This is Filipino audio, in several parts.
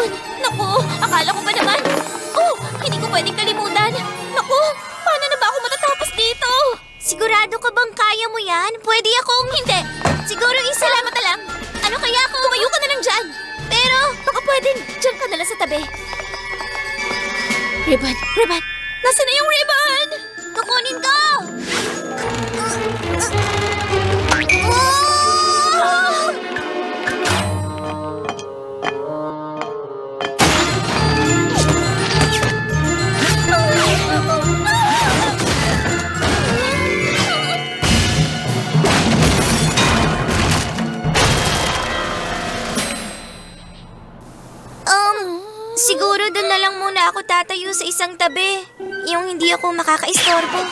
yun. Naku, akala ko ba naman? Oh, hindi ko pwedeng kalimutan. Naku, paano na ba ako matatapos dito? Sigurado ka bang kaya mo yan? Pwede akong... Hindi. Siguro Salamat na lang. Ano kaya kung tumayo ka na lang dyan? Pero... Baka pwedeng dyan ka na lang sa tabi. Ribbon, ribbon. Nasaan na yung ribbon? Kukunin ko! Siguro doon na lang muna ako tatayo sa isang tabi. Yung hindi ako makakaistorbo.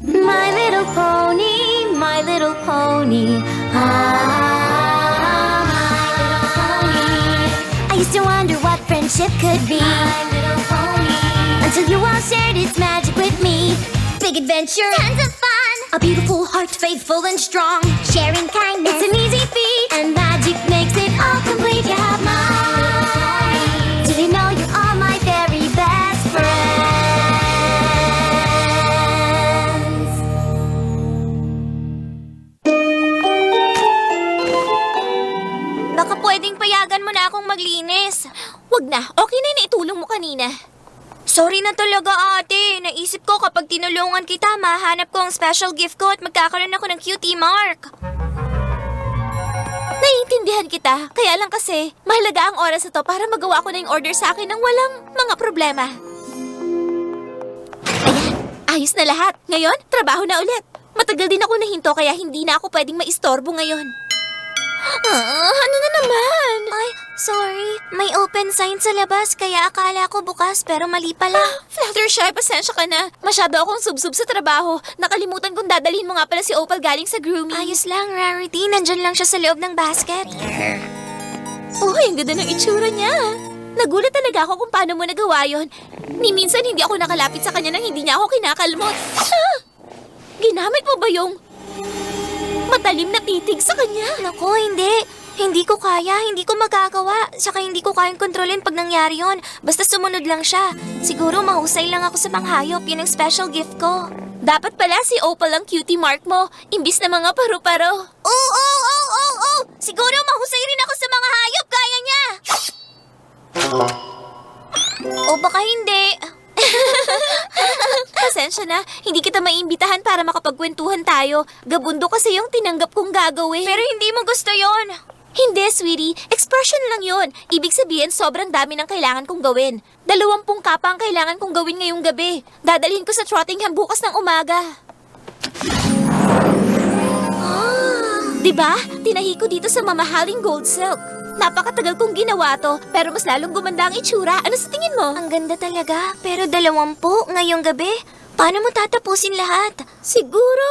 My little pony, my little pony. Ah, my little pony. I used to wonder what friendship could be. My little pony. Until you all shared its magic with me. Big adventure, tons of fun. A beautiful heart, faithful and strong. Sharing kindness, it's an easy feat. And magic makes it all complete. You have mine. Did you know you are my very best friends? Baka pwedeng payagan mo na akong maglinis. Wag na. Okay na yung naitulong mo kanina. Sorry na talaga, ate. Naisip ko kapag tinulungan kita, mahanap ko ang special gift ko at magkakaroon ako ng cutie mark. Naiintindihan kita. Kaya lang kasi, mahalaga ang oras na to para magawa ko na yung order sa akin ng walang mga problema. Ayan, ayos na lahat. Ngayon, trabaho na ulit. Matagal din ako nahinto kaya hindi na ako pwedeng maistorbo ngayon. Ano na naman? Ay, sorry. May open sign sa labas kaya akala ko bukas pero mali pala. Fluttershy, pasensya ka na. Masyado akong sub-sub sa trabaho. Nakalimutan kong dadalhin mo nga pala si Opal galing sa grooming. Ayos lang, Rarity. Nandyan lang siya sa loob ng basket. Uy, ang ganda ng itsura niya. Nagulat talaga ako kung paano mo nagawa yun. Ni minsan hindi ako nakalapit sa kanya nang hindi niya ako kinakalmot. Ginamit mo ba yung matalim na titig sa kanya? Naku, hindi. Hindi ko kaya, hindi ko magagawa. Saka hindi ko kayang kontrolin pag nangyari yon. Basta sumunod lang siya. Siguro mahusay lang ako sa manghayop. Yun ang special gift ko. Dapat pala si Opal ang cutie mark mo, imbis na mga paru-paro. Oo! Siguro mahusay rin ako sa mga hayop gaya niya. O baka hindi. Pasensya na, hindi kita maiimbitahan para makapagkwentuhan tayo. Gabundo kasi yung tinanggap kong gagawin. Pero hindi mo gusto yon. Hindi, sweetie. Expression lang yun. Ibig sabihin, sobrang dami ng kailangan kong gawin. 20 kapa ang kailangan kong gawin ngayong gabi. Dadalhin ko sa Trottingham bukas ng umaga. Diba? Tinahi ko dito sa mamahaling gold silk. Napakatagal kong ginawa to, pero mas lalong gumanda ang itsura. Ano sa tingin mo? Ang ganda talaga. Pero 20 ngayong gabi? Paano mo tatapusin lahat? Siguro,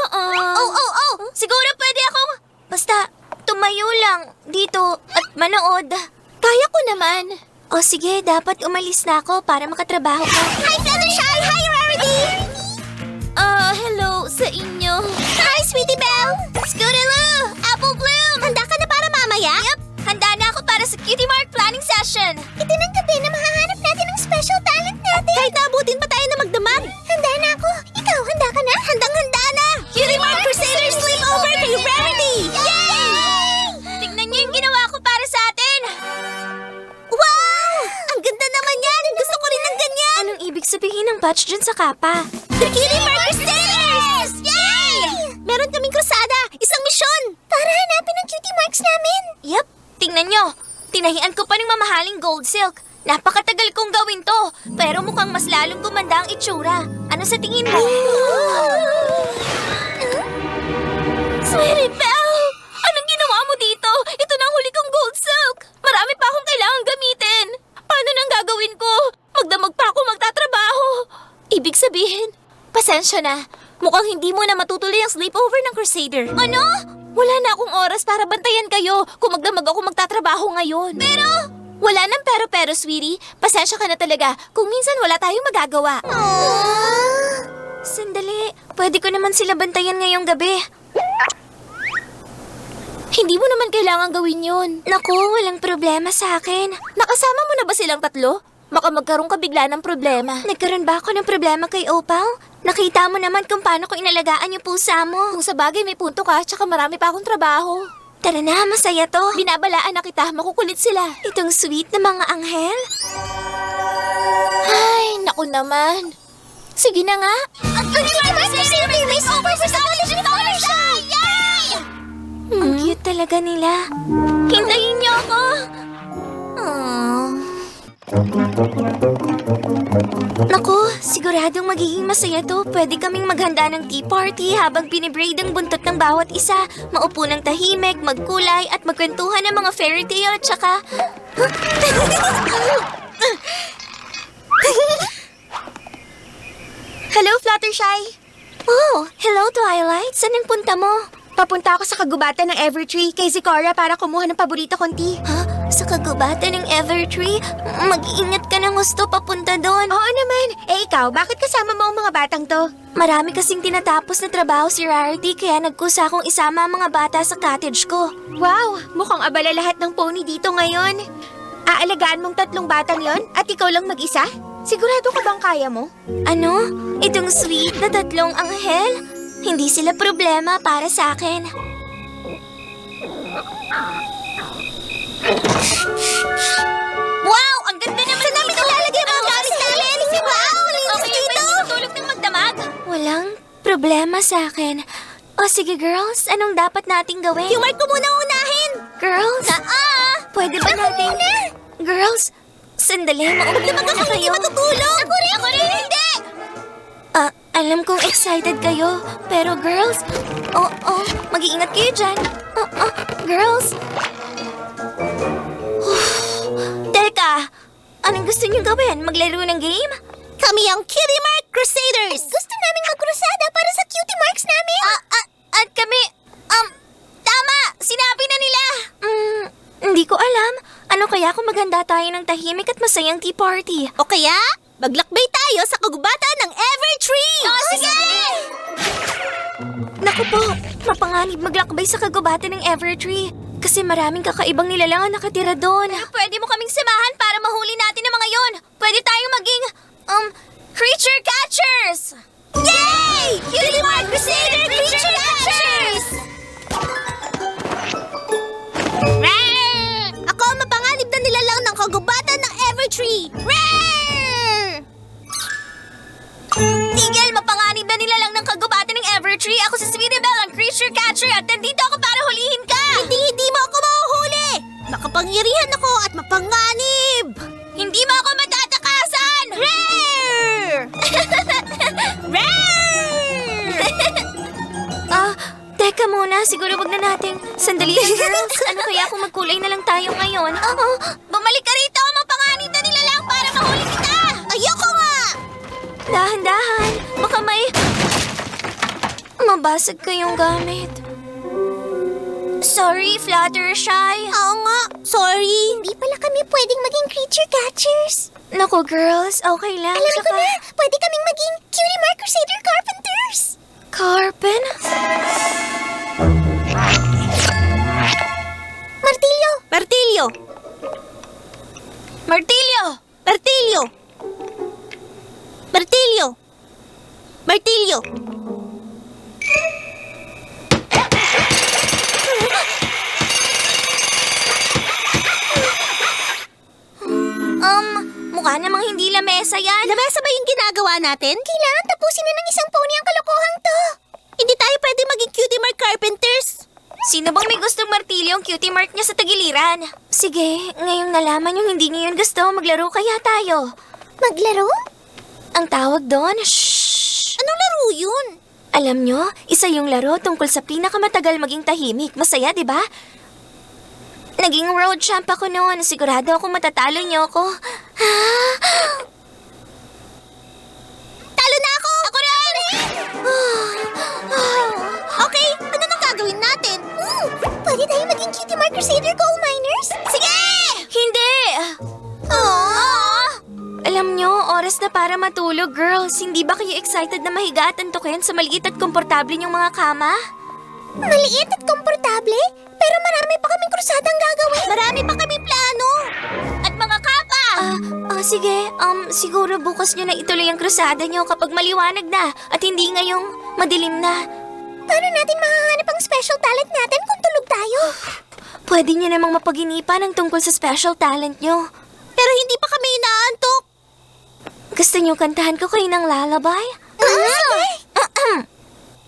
Siguro pwede akong... Basta, tumayo lang dito at manood. Kaya ko naman. O sige, dapat umalis na ako para makatrabaho ko. Hi, Fluttershy! Hi, Rarity! Hello sa inyo. Hi, Sweetie Belle! Scootaloo! Apple Bloom! Handa ka na para mamaya? Yup! Handa na ako para sa Cutie Mark Planning Session! Itinang gabi na mahahanap natin ang special talent natin! Kahit naabutin pa tayo na magdamag. Handa na ako! Ikaw, handa ka na? Handang-handa na! Cutie Mark Crusader Sleepover kay Rarity! Yay! Tignan niyo yung ginawa ko para sa atin! Wow! Ang ganda naman yan! Gusto ko rin ng ganyan! Anong ibig sabihin ng patch dyan sa kapa? The Cutie Mark Crusaders! Yay! Meron kaming krusada! Isang misyon! Para hanapin ang cutie marks namin! Yup! Tingnan nyo! Tinahian ko pa ng mamahaling gold silk. Napakatagal kong gawin to, pero mukhang mas lalong gumanda ang itsura. Ano sa tingin mo? Sweetie Belle! Anong ginawa mo dito? Ito na ang huli kong gold silk! Marami pa akong kailangang gamitin! Paano nang gagawin ko? Magdamag pa ako magtatrabaho! Ibig sabihin, pasensya na. Mukhang hindi mo na matutuloy ang sleepover ng Crusader. Ano? Wala na akong oras para bantayan kayo kung magdamag ako magtatrabaho ngayon. Pero... Wala nang pero, sweetie. Pasensya ka na talaga kung minsan wala tayong magagawa. Sandali, pwede ko naman sila bantayan ngayong gabi. Hindi mo naman kailangan gawin yun. Naku, walang problema sa akin. Nakasama mo na ba silang tatlo? Baka magkaroon ka bigla ng problema. Nagkaroon ba ako ng problema kay Opal? Nakita mo naman kung paano ko inalagaan yung pusa mo. Kung sa bagay may punto ka, tsaka marami pa akong trabaho. Tara na, masaya to. Binabalaan na kita, makukulit sila. Itong sweet na mga anghel. Ay, naku naman. Sige na nga. Ang cute talaga nila. Hintayin niyo ako. Naku, siguradong magiging masaya to. Pwede kaming maghanda ng tea party habang binibraid ang buntot ng bawat isa. Maupo ng tahimik, magkulay, at magkwentuhan ng mga fairy tale, tsaka... Hello, Fluttershy! Oh, hello Twilight. Saan ang punta mo? Papunta ako sa kagubatan ng Evertree kay Zikora para kumuha ng paborito kong tea. Ha? Sa kagubatan ng Evertree? Mag-iingat ka ng gusto papunta doon. Oo naman. Eh ikaw, bakit kasama mo ang mga batang to? Marami kasing tinatapos na trabaho si Rarity kaya nagkusa akong isama ang mga bata sa cottage ko. Wow, mukhang abala lahat ng pony dito ngayon. Aalagaan mong 3 batang yon at ikaw lang mag-isa? Sigurado ka bang kaya mo? Ano? Itong sweet na 3 anghel? Hindi sila problema para sa akin. Wow, ang ganda naman Saan namin ilalagay ang mga gamit namin? Wow, linis Okay, dito! pwede matulog ng magdamag. Walang problema sa akin. O sige girls, anong dapat nating gawin? Yung mark ko muna unahin. Girls? Pwede ba natin? Girls, sandali, maupo muna kayo. matutulog. Ako rin, hindi. Alam kong excited kayo, pero girls, mag-iingat kayo dyan. Girls. Teka, anong gusto niyo gawin? Maglaro ng game? Kami ang Cutie Mark Crusaders. Gusto namin magkrusada para sa cutie marks namin. At kami, tama, sinabi na nila. Hindi ko alam. Ano kaya kung maghanda tayo ng tahimik at masayang tea party? O kaya, maglakbay tayo sa kagubatan ng Evertree. Sige! Naku po, mapanganib maglakbay sa kagubatan ng Evertree. Kasi maraming kakaibang nilalang ang nakatira doon. Pwede mo kaming samahan para mahuli natin ang mga yon. Pwede tayong maging, creature catchers! Yay! Cutie Mark Crusader Creature Catchers! Ako ang mapanganib na nilalang ng kagubatan ng Evertree! Tigil, mapanganib na nilalang ng kagubatan ng Evertree. Ako si Sweetie Belle, ang creature catcher, at nandito ako para hulihin ka! Hindi mo ako mahuhuli! Makapangyarihan ako at mapanganib! Hindi mo ako matatakasan! Teka muna, siguro wag na nating sandali lang, girls. Ano kaya kung magkulay na lang tayo ngayon? Bumalik ka rito, mapanganib na nilalang para mahuli kita! Ayoko nga! Dahan-dahan, baka may... mabasag kayong gamit. Sorry, Fluttershy. Oo nga, sorry. Hindi pala kami pwedeng maging creature catchers. Nako, girls, okay lang. Alam ko na, pwede kaming maging Cutie Mark Crusader Carpenters. Carpen? Martilyo! Martilyo! Martilyo! Martilyo! Martilyo! Martilyo! Mukha namang hindi lamesa yan. Lamesa ba yung ginagawa natin? Kailangan tapusin na ng isang pony ang kalokohan to. Hindi tayo pwede maging Cutie Mark Carpenters. Sino bang may gustong martilyo ang cutie mark niya sa tagiliran? Sige, ngayong nalaman yung hindi niyo yun gusto, maglaro kaya tayo. Maglaro? Ang tawag doon, shhh. Anong laro yun? Alam nyo, isa yung laro tungkol sa pinakamatagal maging tahimik. Masaya, di ba? Naging road champ ako noon. Sigurado ako matatalo niyo ako. Talo na ako! Ako rin! Okay, ano nang gagawin natin? Pwede tayo maging Cutie Mark Crusader Coal Miners? Sige! Hindi! Alam nyo, oras na para matulog, girls. Hindi ba kayo excited na mahiga at antukin sa maliit at komportable niyong mga kama? Maliit at komportable? Pero marami pa kaming krusadang gagawin. Marami pa kaming plano. At mga kapa! Sige. Siguro bukas nyo na ituloy ang krusada nyo kapag maliwanag na at hindi ngayong madilim na. Paano natin mahahanap ang special talent natin kung tulog tayo? Pwede nyo namang mapag-inipan ang tungkol sa special talent nyo. Pero hindi pa kami inaantok. Gusto nyo kantahan ko kayo ng lullaby?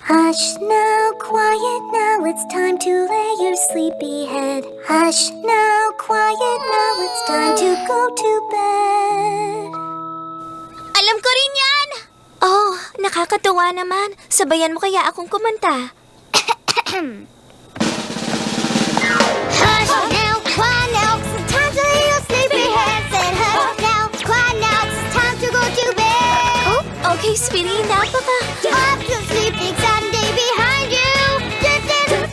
Hush now, quiet now, it's time to lay your sleepy head. Hush now, quiet now, it's time to go to bed. Alam ko rin yan! Oh, nakakatuwa naman. Sabayan mo kaya akong kumanta. Hush now, quiet now, it's time to lay your sleepy head. Said hush now, quiet now, it's time to go to bed. Oh, okay, sweetie. Napaka... Off to sleep, the exciting day behind you.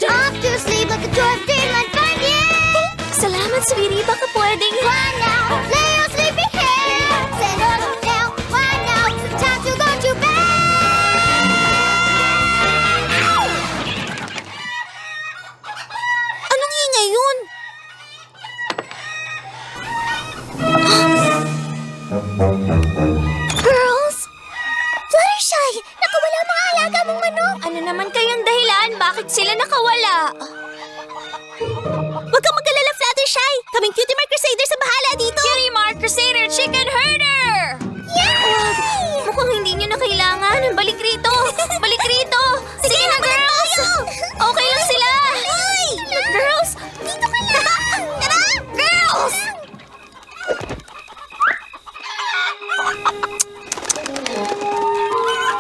Off to sleep, like a joy of dreamland find you. Salamat, sweetie. Baka pwedeng... Quiet now, lay your sleepy head. Said hush now, quiet now, it's time to go to bed. Anong ingay yun? Girls! Fluttershy! Nakawala ang mga alaga mong manok! Ano naman kayang dahilan? Bakit sila nakawala? Huwag kang mag-alala, Fluttershy! Kaming Cutie Mark Crusader sa bahala dito! Cutie Mark Crusader Chicken Herder! Yay! Mukhang hindi nyo na kailangan. Balik rito! Balik rito! Sige na, girls! Okay lang sila! Girls! Dito ka lang! Tara! Girls!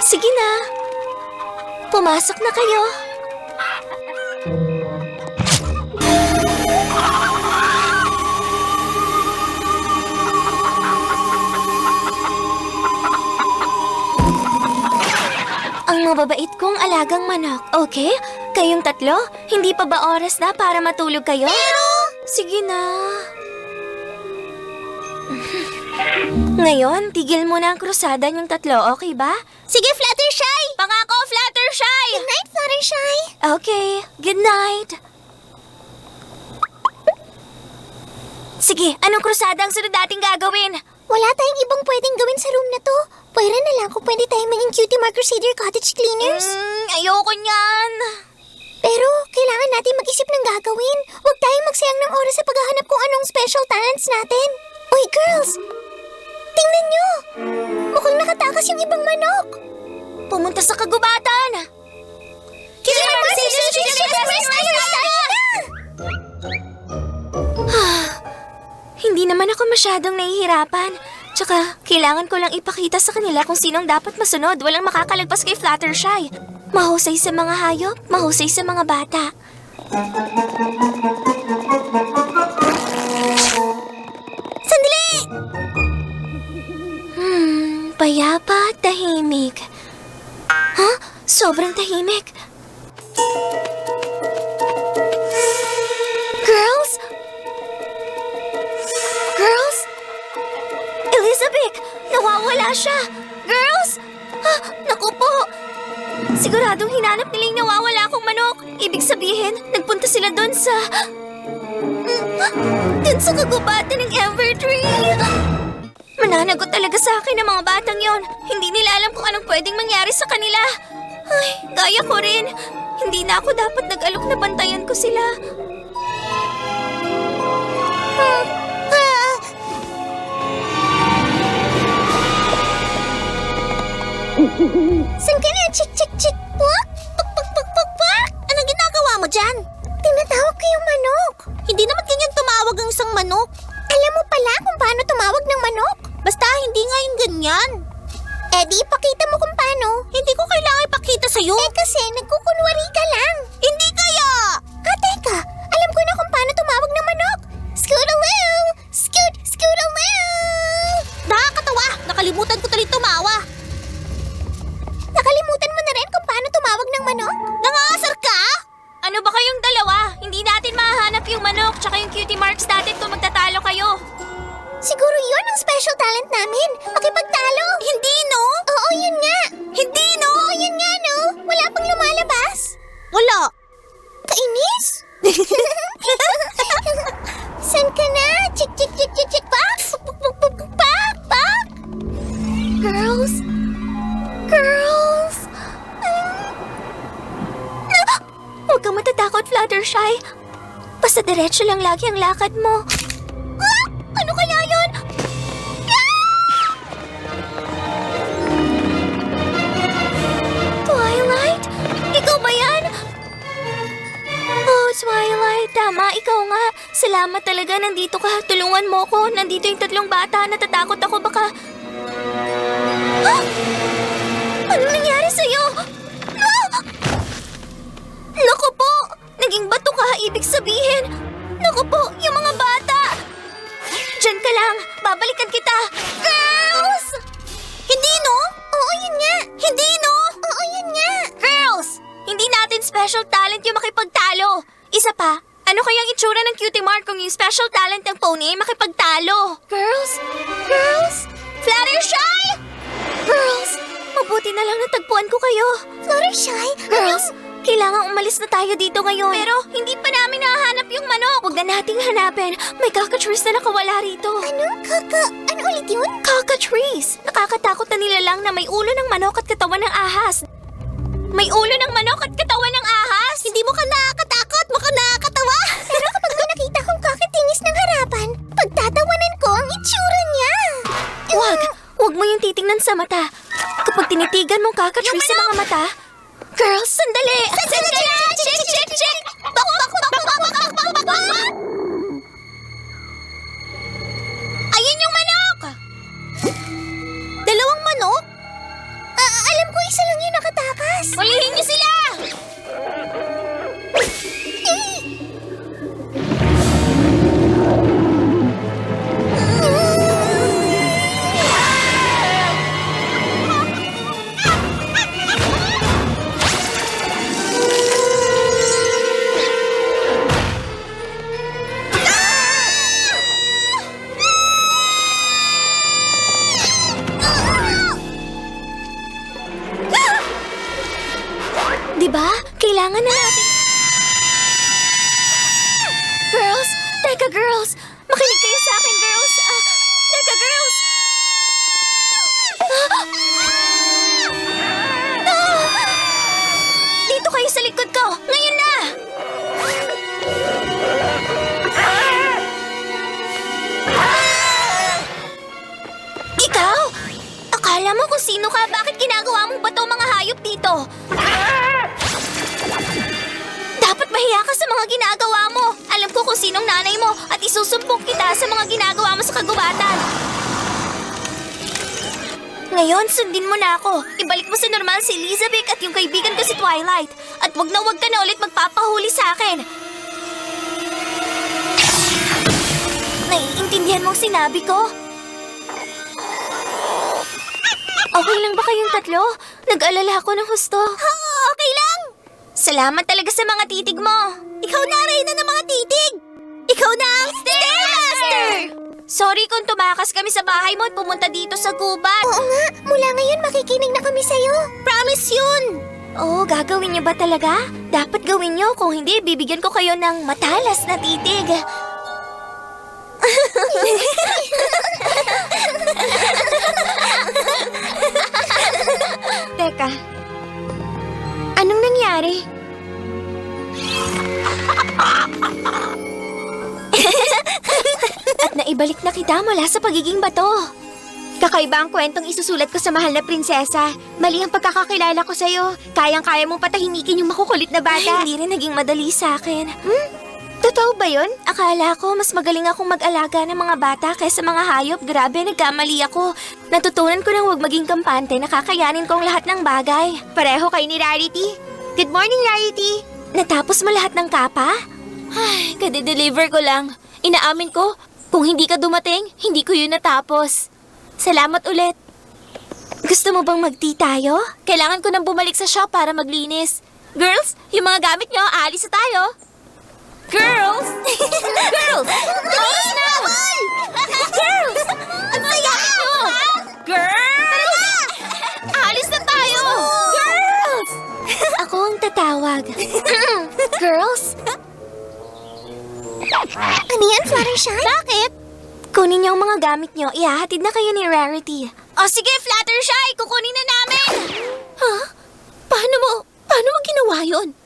Sige na. Pumasok na kayo. Ang mababait kong alagang manok, okay? Kayong tatlo, hindi pa ba oras na para matulog kayo? Sige na. Ngayon, tigil mo na ang krusada niyong tatlo, okay ba? Sige, Fluttershy! Pangako, Fluttershy! Good night, Fluttershy! Okay, good night. Sige, anong krusada ang sunod nating gagawin? Wala tayong ibang pwedeng gawin sa room na to. Pwera na lang kung pwede tayong maging Cutie Mark Crusader Cottage Cleaners. Ayoko niyan. Pero kailangan natin mag-isip ng gagawin. Huwag tayong magsayang ng oras sa paghahanap kung anong special talents natin. Uy, girls! Tingnan nyo! Mukhang nakatakas yung ibang manok. Pumunta sa kagubatan. Cutie Mark Crusader Hindi naman ako masyadong nahihirapan. Tsaka, kailangan ko lang ipakita sa kanila kung sinong dapat masunod. Walang makakalagpas kay Fluttershy. Mahusay sa mga hayop, mahusay sa mga bata. Sandali! Payapa at tahimik. Ha? Sobrang tahimik. Girls? Girls? Elizabeth! Nawawala siya! Girls! Naku po! Siguradong hinanap nila yung nawawala akong manok. Ibig sabihin, nagpunta sila doon sa... Doon sa kagubatan ng Evertree! Mananagot talaga sa akin ang mga batang yon. Hindi nila alam kung anong pwedeng mangyari sa kanila. Ay, gaya ko rin. Hindi na ako dapat nag-alok na bantayan ko sila. Saan ka na? Chik, chik, chik, puk! Puk, puk, puk, puk, puk! Anong ginagawa mo dyan? Tinatawag ko yung manok. Hindi naman ganyan tumawag ang isang manok. Alam mo pala kung paano tumawag ng manok? Basta hindi nga yung ganyan. Eh di ipakita mo kung paano. Hindi ko kailangan ipakita sa'yo. Eh kasi nagkukunwari ka lang. Hindi kaya! Teka. Alam ko na kung paano tumawag ng manok. Scootaloo! Scoot! Scootaloo! Nakakatawa! Nakalimutan ko tuloy tumawa. Nakalimutan mo na rin kung paano tumawag ng manok? Nangaasar ka? Ano ba kayong dalawa? Hindi natin mahahanap yung manok tsaka yung cutie marks natin kung magtatalo kayo. Siguro yun ang special talent namin. Makipagtalo. Hindi, no? Oo, yun nga. Hindi, no? Oo, yun nga, no? Wala pang lumalabas. Wala. Kainis? Nasaan ka na? Chick, chick, chick, chick, chick, pak! Pak! Pak! Girls? Girls? Huwag kang matatakot, Fluttershy. Basta diretso lang lagi ang lakad mo. Ah! Ano kaya yun? Twilight? Ikaw ba yan? Oh, Twilight, tama, ikaw nga. Salamat talaga, nandito ka. Tulungan mo ko. Nandito yung 3 bata. Natatakot ako, baka... Ah! Anong nangyari sa'yo? Ah! Naku po! Naging bato ka, ibig sabihin. Naku po, yung mga bata! Diyan ka lang, babalikan kita. Girls! Hindi, no? Oo, yun nga. Hindi, no? Oo, yun nga. Girls! Hindi natin special talent yung makipagtalo. Isa pa, ano kayang itsura ng Cutie Mark kung yung special talent ng pony ay makipagtalo? Girls? Girls? Fluttershy? Girls, mabuti na lang natagpuan ko kayo. Fluttershy? Girls, kailangan umalis na tayo dito ngayon. Pero hindi pa namin nahanap yung manok. Huwag na nating hanapin. May cockatrice na nakawala rito. Ano? Ano ulit yun? Cockatrice. Nakakatakot na nilalang na may ulo ng manok at katawan ng ahas. May ulo ng manok at katawan ng ahas? Hindi mo ka nakakatakot, mukhang nakakatawa. Pero kapag may nakita kong kakatingis ng harapan, pagtatawanan ko ang itsura niya. Huwag mo yung titingnan sa mata. Kapag tinitigan mong cockatrice sa mga mata, girls, sandali! Sandali! Check! Bak! Ayun yung manok! 2 manok? Alam ko isa lang yung nakatakas. Hulihin niyo sila! Diba? Kailangan na natin... Girls! Teka, girls! Makinig kayo sa akin, girls! Teka, girls! Dito kayo sa likod ko! Ngayon na! Ikaw? Akala mo kung sino ka? Bakit ginagawa mong bato mga hayop dito? Dapat mahiya ka sa mga ginagawa mo. Alam ko kung sinong nanay mo at isusumpong kita sa mga ginagawa mo sa kagubatan. Ngayon, sundin mo na ako. Ibalik mo sa normal si Elizabeth at yung kaibigan ko si Twilight. At wag na ulit magpapahuli sa akin. Naiintindihan mong sinabi ko? Okay lang ba kayong 3? Nag-alala ako ng husto. Okay lang! Salamat talaga sa mga titig mo. Ikaw na rin ng mga titig. Ikaw na ang Stairmaster! Sorry kung tumakas kami sa bahay mo at pumunta dito sa gubat. Oo nga, mula ngayon makikinig na kami sa'yo. Promise yun! Oo, gagawin niyo ba talaga? Dapat gawin niyo, kung hindi, bibigyan ko kayo ng matalas na titig. Teka, anong nangyari? At naibalik na kita mula sa pagiging bato. Kakaiba ang kwentong isusulat ko sa mahal na prinsesa. Mali ang pagkakakilala ko sa'yo. Kayang-kaya mong patahimikin yung makukulit na bata. Hindi rin naging madali sa akin. Totoo ba yun? Akala ko mas magaling akong mag-alaga ng mga bata kaysa mga hayop. Grabe, nagkamali ako. Natutunan ko nang huwag maging kampante. Nakakayanin ko ang lahat ng bagay. Pareho kayo ni Rarity. Good morning, Rarity. Natapos mo lahat ng kapa? Ay, kade-deliver ko lang. Inaamin ko, kung hindi ka dumating, hindi ko yun natapos. Salamat ulit. Gusto mo bang mag-tea tayo? Kailangan ko nang bumalik sa shop para maglinis. Girls, yung mga gamit nyo, aalis na tayo. Girls! Girls! Girls na! Girls! Ano nangyari nyo? Girls! Alis na tayo! Girls! Ako ang tatawag. Girls? Ano yan, Fluttershy? Kunin niyo ang mga gamit niyo. Ihahatid na kayo ni Rarity. O sige, Fluttershy! Kukunin na namin! Paano mo ginawa yun?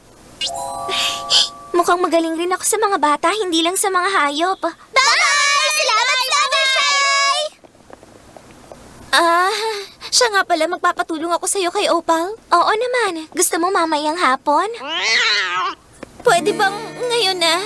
Mukhang magaling rin ako sa mga bata, hindi lang sa mga hayop. Bye! Salamat, Fluttershy! Siya nga pala, magpapatulong ako sa'yo kay Opal. Oo naman. Gusto mo mamayang hapon? Pwede bang ngayon na?